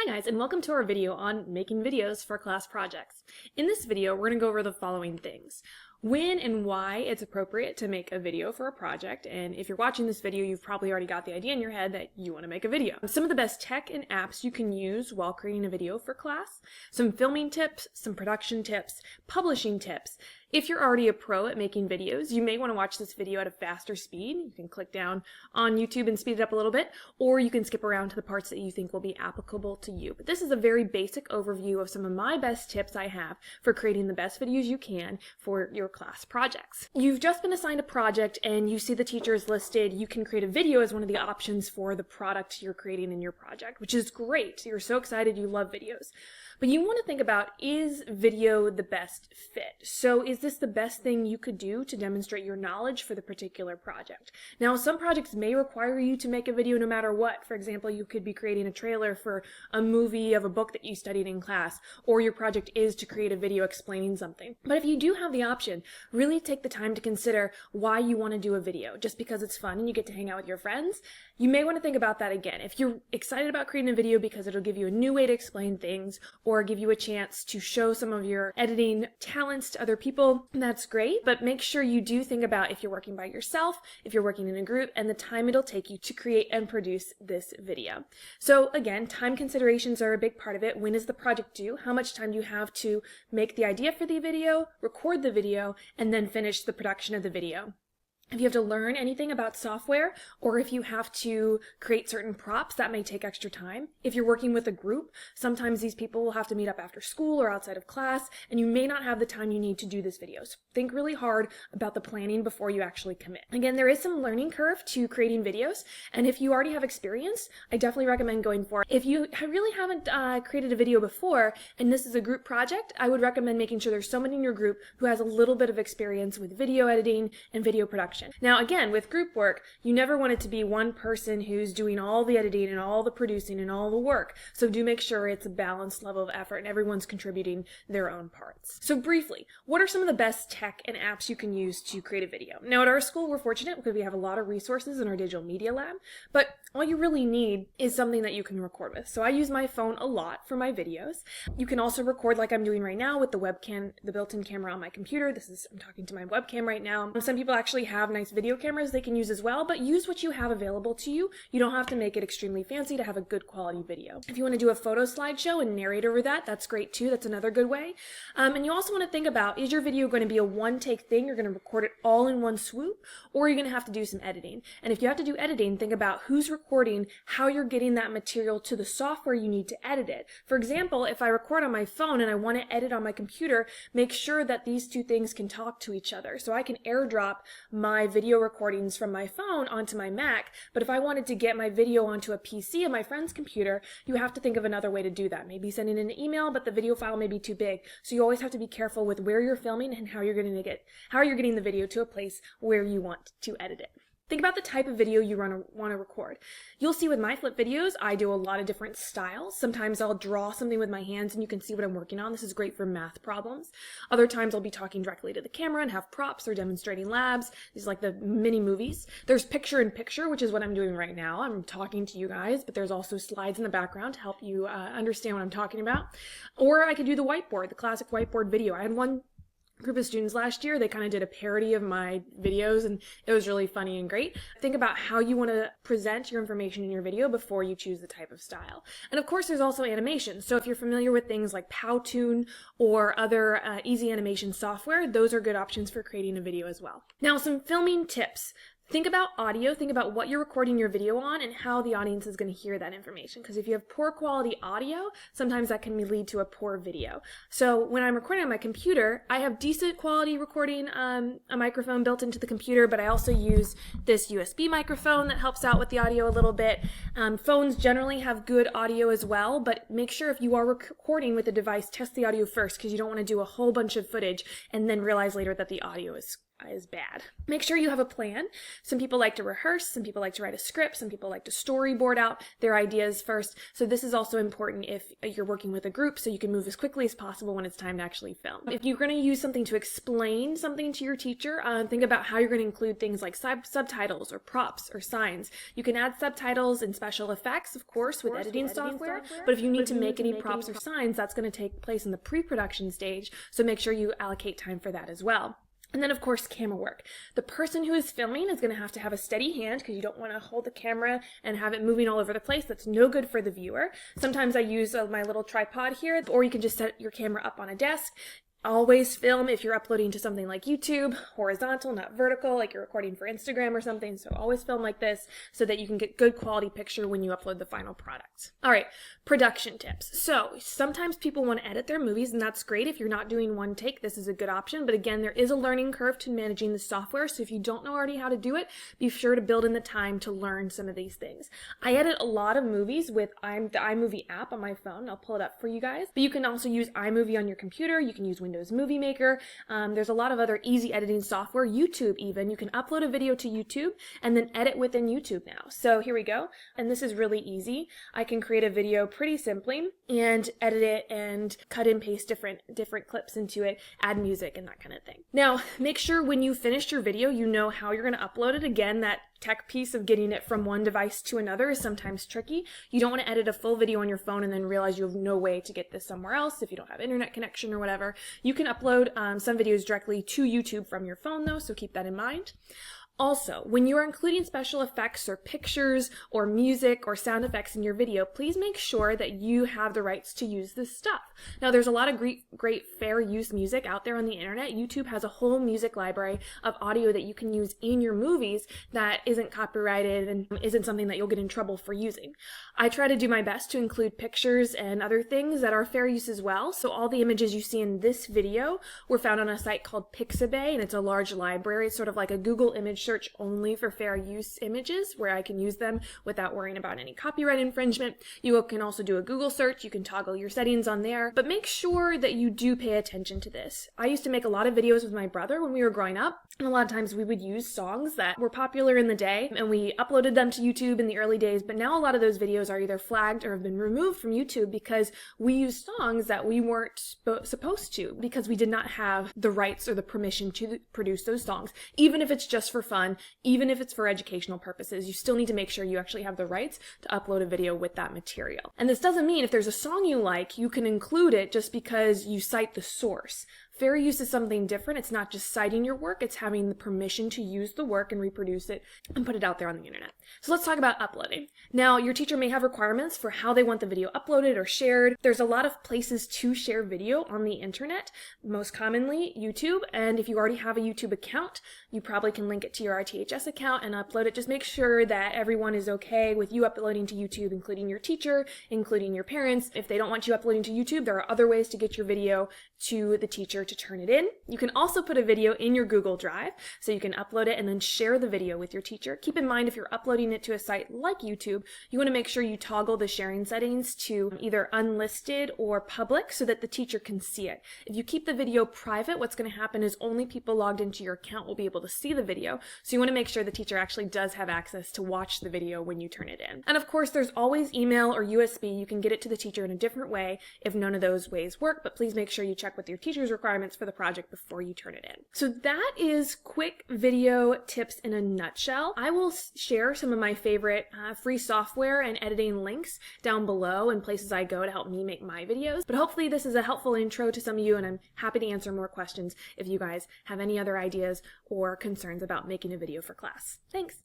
Hi guys, and welcome to our video on making videos for class projects. In this video, we're going to go over the following things. When and why it's appropriate to make a video for a project, and if you're watching this video, you've probably already got the idea in your head that you want to make a video. Some of the best tech and apps you can use while creating a video for class, some filming tips, some production tips, publishing tips. If you're already a pro at making videos, you may want to watch this video at a faster speed. You can click down on YouTube and speed it up a little bit, or you can skip around to the parts that you think will be applicable to you. But this is a very basic overview of some of my best tips I have for creating the best videos you can for your class projects. You've just been assigned a project and you see the teachers listed. You can create a video as one of the options for the product you're creating in your project, which is great. You're so excited, you love videos. But you want to think about, is video the best fit? So is this the best thing you could do to demonstrate your knowledge for the particular project? Now, some projects may require you to make a video no matter what. For example, you could be creating a trailer for a movie of a book that you studied in class, or your project is to create a video explaining something. But if you do have the option, really take the time to consider why you want to do a video. Just because it's fun and you get to hang out with your friends, you may want to think about that again. If you're excited about creating a video because it'll give you a new way to explain things, or give you a chance to show some of your editing talents to other people, that's great. But make sure you do think about if you're working by yourself, if you're working in a group, and the time it'll take you to create and produce this video. So again, time considerations are a big part of it. When is the project due? How much time do you have to make the idea for the video, record the video, and then finish the production of the video? If you have to learn anything about software, or if you have to create certain props, that may take extra time. If you're working with a group, sometimes these people will have to meet up after school or outside of class, and you may not have the time you need to do this video. So think really hard about the planning before you actually commit. Again, there is some learning curve to creating videos, and if you already have experience, I definitely recommend going for it. If you really haven't created a video before, and this is a group project, I would recommend making sure there's someone in your group who has a little bit of experience with video editing and video production. Now again, with group work, you never want it to be one person who's doing all the editing and all the producing and all the work. So do make sure it's a balanced level of effort and everyone's contributing their own parts. So briefly, what are some of the best tech and apps you can use to create a video? Now at our school, we're fortunate because we have a lot of resources in our digital media lab, but all you really need is something that you can record with. So I use my phone a lot for my videos. You can also record like I'm doing right now with the webcam, the built-in camera on my computer. I'm talking to my webcam right now. Some people actually have nice video cameras they can use as well, but use what you have available to you. You don't have to make it extremely fancy to have a good quality video. If you want to do a photo slideshow and narrate over that, that's great too. That's another good way. And you also want to think about, is your video going to be a one-take thing? You're going to record it all in one swoop, or are you going to have to do some editing? And if you have to do editing, think about who's recording, how you're getting that material to the software you need to edit it. For example, if I record on my phone and I want to edit on my computer, make sure that these two things can talk to each other. So I can airdrop my video recordings from my phone onto my Mac, but if I wanted to get my video onto a PC on my friend's computer, you have to think of another way to do that. Maybe sending an email, but the video file may be too big. So you always have to be careful with where you're filming and how you're getting the video to a place where you want to edit it. Think about the type of video you want to record. You'll see with my flip videos, I do a lot of different styles. Sometimes I'll draw something with my hands and you can see what I'm working on. This is great for math problems. Other times I'll be talking directly to the camera and have props or demonstrating labs. These are like the mini movies. There's picture-in-picture, which is what I'm doing right now. I'm talking to you guys, but there's also slides in the background to help you understand what I'm talking about. Or I could do the whiteboard, the classic whiteboard video. I had one group of students last year, they kind of did a parody of my videos and it was really funny and great. Think about how you want to present your information in your video before you choose the type of style. And of course there's also animation. So if you're familiar with things like Powtoon or other easy animation software, those are good options for creating a video as well. Now some filming tips. Think about audio, think about what you're recording your video on and how the audience is going to hear that information. Because if you have poor quality audio, sometimes that can lead to a poor video. So when I'm recording on my computer, I have decent quality recording, a microphone built into the computer, but I also use this USB microphone that helps out with the audio a little bit. Phones generally have good audio as well, but make sure if you are recording with the device, test the audio first because you don't want to do a whole bunch of footage and then realize later that the audio is is bad. Make sure you have a plan. Some people like to rehearse, some people like to write a script, some people like to storyboard out their ideas first. So this is also important if you're working with a group, so you can move as quickly as possible when it's time to actually film. If you're going to use something to explain something to your teacher, think about how you're going to include things like subtitles or props or signs. You can add subtitles and special effects, of course, with editing software, but if you need to make any props or signs, that's going to take place in the pre-production stage, so make sure you allocate time for that as well. And then, of course, camera work. The person who is filming is going to have a steady hand because you don't want to hold the camera and have it moving all over the place. That's no good for the viewer. Sometimes I use my little tripod here, or you can just set your camera up on a desk. Always film if you're uploading to something like YouTube, horizontal, not vertical, like you're recording for Instagram or something. So always film like this so that you can get good quality picture when you upload the final product. All right, production tips. So sometimes people want to edit their movies, and that's great. If you're not doing one take, this is a good option. But again, there is a learning curve to managing the software. So if you don't know already how to do it, be sure to build in the time to learn some of these things. I edit a lot of movies with the iMovie app on my phone. I'll pull it up for you guys. But you can also use iMovie on your computer. You can use Windows Movie Maker. There's a lot of other easy editing software. YouTube even. You can upload a video to YouTube and then edit within YouTube now. So here we go. And this is really easy. I can create a video pretty simply and edit it and cut and paste different clips into it, add music and that kind of thing. Now, make sure when you finish your video, you know how you're going to upload it. Again, that tech piece of getting it from one device to another is sometimes tricky. You don't want to edit a full video on your phone and then realize you have no way to get this somewhere else if you don't have internet connection or whatever. You can upload some videos directly to YouTube from your phone though, so keep that in mind. Also, when you are including special effects or pictures or music or sound effects in your video, please make sure that you have the rights to use this stuff. Now, there's a lot of great fair use music out there on the internet. YouTube has a whole music library of audio that you can use in your movies that isn't copyrighted and isn't something that you'll get in trouble for using. I try to do my best to include pictures and other things that are fair use as well. So all the images you see in this video were found on a site called Pixabay, and it's a large library. It's sort of like a Google image search only for fair use images where I can use them without worrying about any copyright infringement. You can also do a Google search. You can toggle your settings on there, but make sure that you do pay attention to this. I used to make a lot of videos with my brother when we were growing up, and a lot of times we would use songs that were popular in the day and we uploaded them to YouTube in the early days, but now a lot of those videos are either flagged or have been removed from YouTube because we used songs that we weren't supposed to, because we did not have the rights or the permission to produce those songs. Even if it's just for fun, even if it's for educational purposes, you still need to make sure you actually have the rights to upload a video with that material. And this doesn't mean if there's a song you like, you can include it just because you cite the source. Fair use is something different. It's not just citing your work, it's having the permission to use the work and reproduce it and put it out there on the internet. So let's talk about uploading. Now, your teacher may have requirements for how they want the video uploaded or shared. There's a lot of places to share video on the internet, most commonly YouTube, and if you already have a YouTube account, you probably can link it to your RTHS account and upload it. Just make sure that everyone is okay with you uploading to YouTube, including your teacher, including your parents. If they don't want you uploading to YouTube, there are other ways to get your video to the teacher to turn it in. You can also put a video in your Google Drive, so you can upload it and then share the video with your teacher. Keep in mind, if you're uploading it to a site like YouTube, you want to make sure you toggle the sharing settings to either unlisted or public so that the teacher can see it. If you keep the video private, what's going to happen is only people logged into your account will be able to see the video, so you want to make sure the teacher actually does have access to watch the video when you turn it in. And of course, there's always email or USB. You can get it to the teacher in a different way if none of those ways work, but please make sure you check with your teacher's requirements for the project before you turn it in. So that is quick video tips in a nutshell. I will share some of my favorite free software and editing links down below and places I go to help me make my videos. But hopefully this is a helpful intro to some of you, and I'm happy to answer more questions if you guys have any other ideas or concerns about making a video for class. Thanks!